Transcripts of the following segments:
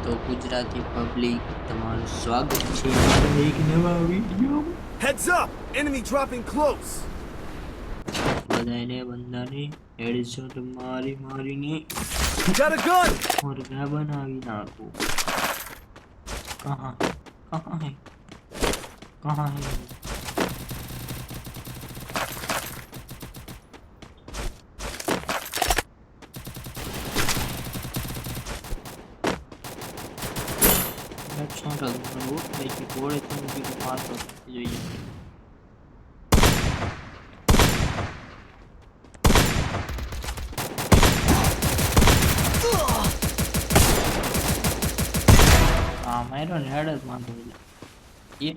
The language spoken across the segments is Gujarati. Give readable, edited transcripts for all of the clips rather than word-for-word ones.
તો ગુજરાતી પબ્લિક તમારું સ્વાગત છે અમારા એક નવા વિડિયોમાં. Heads up! Enemy dropping close. બધાને બંદાને હેડશોટ મારીને Got a gun! મુર્ગા બનાવી નાખો. કહા હે હેડશોટ મારવું એટલે ગોળે તમે કીધું મારતો જોઈએ. મારો ને હેડ જ માંગો એ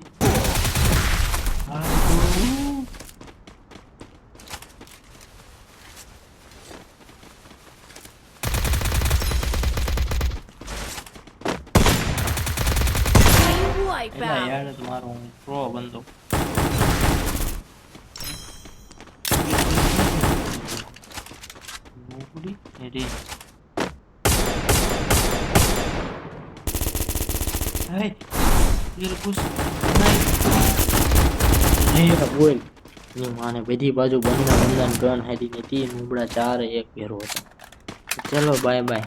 હેડ જ મારો પ્રો બંદો. Hey, ये कुछ नहीं है बोल. ની માને બધી બાજુ બંધન ગન હેડી ને 3 ઉબડા 4 એક ભેરો હતો. ચલો બાય બાય.